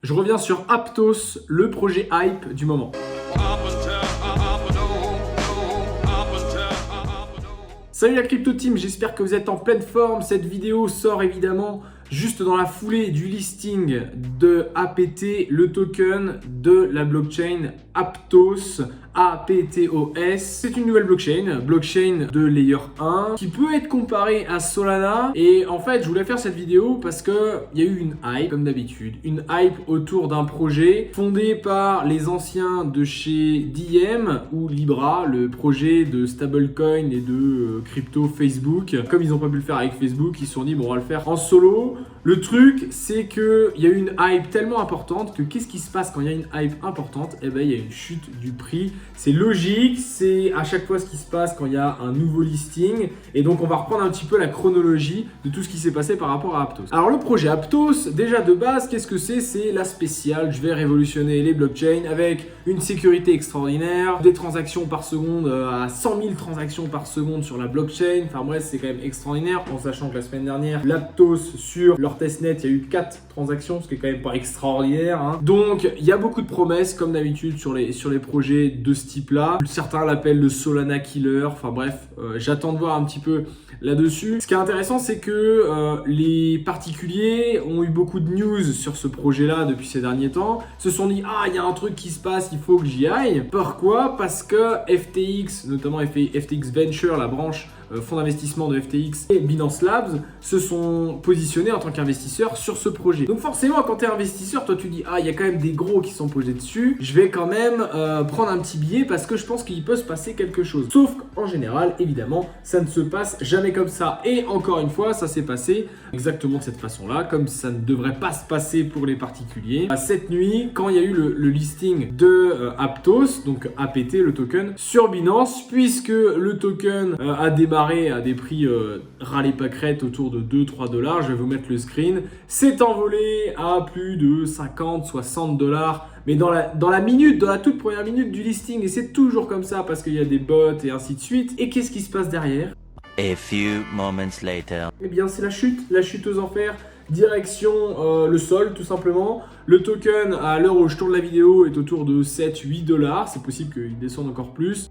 Je reviens sur Aptos, le projet hype du moment. Salut la Crypto Team, j'espère que vous êtes en pleine forme. Cette vidéo sort évidemment juste dans la foulée du listing de APT, le token de la blockchain Aptos, APTOS. C'est une nouvelle blockchain de Layer 1 qui peut être comparée à Solana. Et en fait, je voulais faire cette vidéo parce qu'il y a eu une hype, comme d'habitude, une hype autour d'un projet fondé par les anciens de chez Diem ou Libra, le projet de stablecoin et de crypto Facebook. Comme ils n'ont pas pu le faire avec Facebook, ils se sont dit bon, on va le faire en solo. Le truc, c'est qu'il y a eu une hype tellement importante que qu'est-ce qui se passe quand il y a une hype importante? Eh ben, il y a une chute du prix. C'est logique, c'est à chaque fois ce qui se passe quand il y a un nouveau listing. Et donc, on va reprendre un petit peu la chronologie de tout ce qui s'est passé par rapport à Aptos. Alors, le projet Aptos, déjà de base, qu'est-ce que c'est? C'est la spéciale. Je vais révolutionner les blockchains avec une sécurité extraordinaire, des transactions par seconde à 100 000 transactions par seconde sur la blockchain. Enfin bref, c'est quand même extraordinaire en sachant que la semaine dernière, l'Aptos sur leur testnet, il y a eu 4 transactions, ce qui est quand même pas extraordinaire. Hein. Donc, il y a beaucoup de promesses, comme d'habitude, sur les projets de ce type-là. Certains l'appellent le Solana Killer. Enfin bref, j'attends de voir un petit peu là-dessus. Ce qui est intéressant, c'est que les particuliers ont eu beaucoup de news sur ce projet-là depuis ces derniers temps. Se sont dit, ah, il y a un truc qui se passe, il faut que j'y aille. Pourquoi? Parce que FTX, notamment FTX Venture, la branche fonds d'investissement de FTX et Binance Labs se sont positionnés en tant qu'investisseurs sur ce projet. Donc forcément, quand tu es investisseur, toi tu dis ah, il y a quand même des gros qui sont posés dessus, je vais quand même prendre un petit billet parce que je pense qu'il peut se passer quelque chose. Sauf qu'en général, évidemment, ça ne se passe jamais comme ça. Et encore une fois, ça s'est passé exactement de cette façon-là, comme ça ne devrait pas se passer pour les particuliers. Cette nuit, quand il y a eu le listing de Aptos, donc APT, le token, sur Binance, puisque le token a démarré à des prix râlez pas crête autour de 2-3 $, je vais vous mettre le screen, s'est envolé à plus de 50-60 $, mais dans la minute, dans la toute première minute du listing, et c'est toujours comme ça parce qu'il y a des bots et ainsi de suite. Et qu'est-ce qui se passe derrière? A few moments later. Eh bien, c'est la chute aux enfers. Direction le sol, tout simplement. Le token, à l'heure où je tourne la vidéo, est autour de 7-8 $. C'est possible qu'il descende encore plus.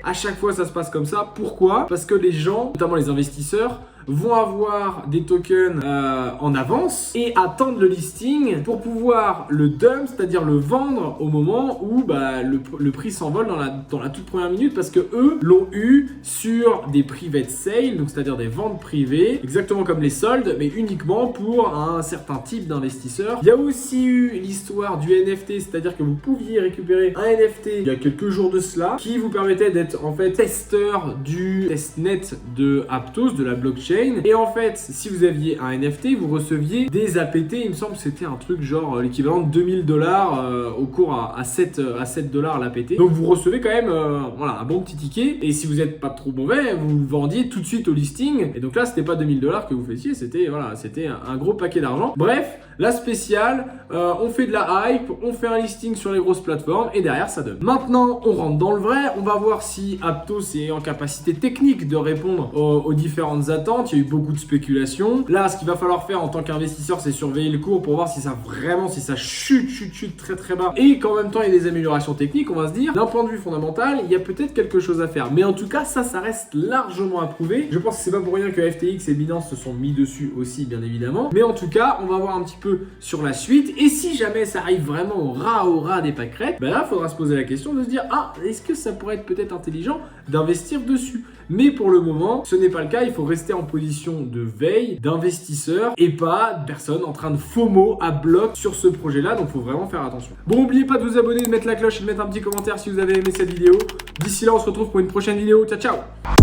À chaque fois, ça se passe comme ça. Pourquoi? Parce que les gens, notamment les investisseurs, vont avoir des tokens en avance et attendre le listing pour pouvoir le dump, c'est-à-dire le vendre au moment où le prix s'envole dans la toute première minute parce que eux l'ont eu sur des private sales, donc c'est-à-dire des ventes privées, exactement comme les soldes, mais uniquement pour un certain type d'investisseurs. Il y a aussi eu l'histoire du NFT, c'est-à-dire que vous pouviez récupérer un NFT il y a quelques jours de cela qui vous permettait d'être en fait testeur du testnet de Aptos, de la blockchain. Et en fait, si vous aviez un NFT, vous receviez des APT. Il me semble que c'était un truc genre l'équivalent de 2000 $ au cours à 7 $ l'APT. Donc vous recevez quand même un bon petit ticket. Et si vous n'êtes pas trop mauvais, vous le vendiez tout de suite au listing. Et donc là, c'était pas 2000 $ que vous faisiez, c'était un gros paquet d'argent. Bref, la spéciale, on fait de la hype, on fait un listing sur les grosses plateformes et derrière ça donne. Maintenant, on rentre dans le vrai. On va voir si Aptos est en capacité technique de répondre aux différentes attentes. Il y a eu beaucoup de spéculation. Là, ce qu'il va falloir faire en tant qu'investisseur, c'est surveiller le cours pour voir si ça chute très très bas et qu'en même temps, il y a des améliorations techniques. On va se dire, d'un point de vue fondamental, il y a peut-être quelque chose à faire. Mais en tout cas, ça reste largement à prouver. Je pense que c'est pas pour rien que FTX et Binance se sont mis dessus aussi, bien évidemment. Mais en tout cas, on va voir un petit peu sur la suite. Et si jamais ça arrive vraiment au ras des pâquerettes, ben là, il faudra se poser la question de se dire, ah, est-ce que ça pourrait être peut-être intelligent d'investir dessus? Mais pour le moment, ce n'est pas le cas. Il faut rester en position de veille, d'investisseur et pas de personne en train de FOMO à bloc sur ce projet-là. Donc, il faut vraiment faire attention. Bon, n'oubliez pas de vous abonner, de mettre la cloche et de mettre un petit commentaire si vous avez aimé cette vidéo. D'ici là, on se retrouve pour une prochaine vidéo. Ciao, ciao!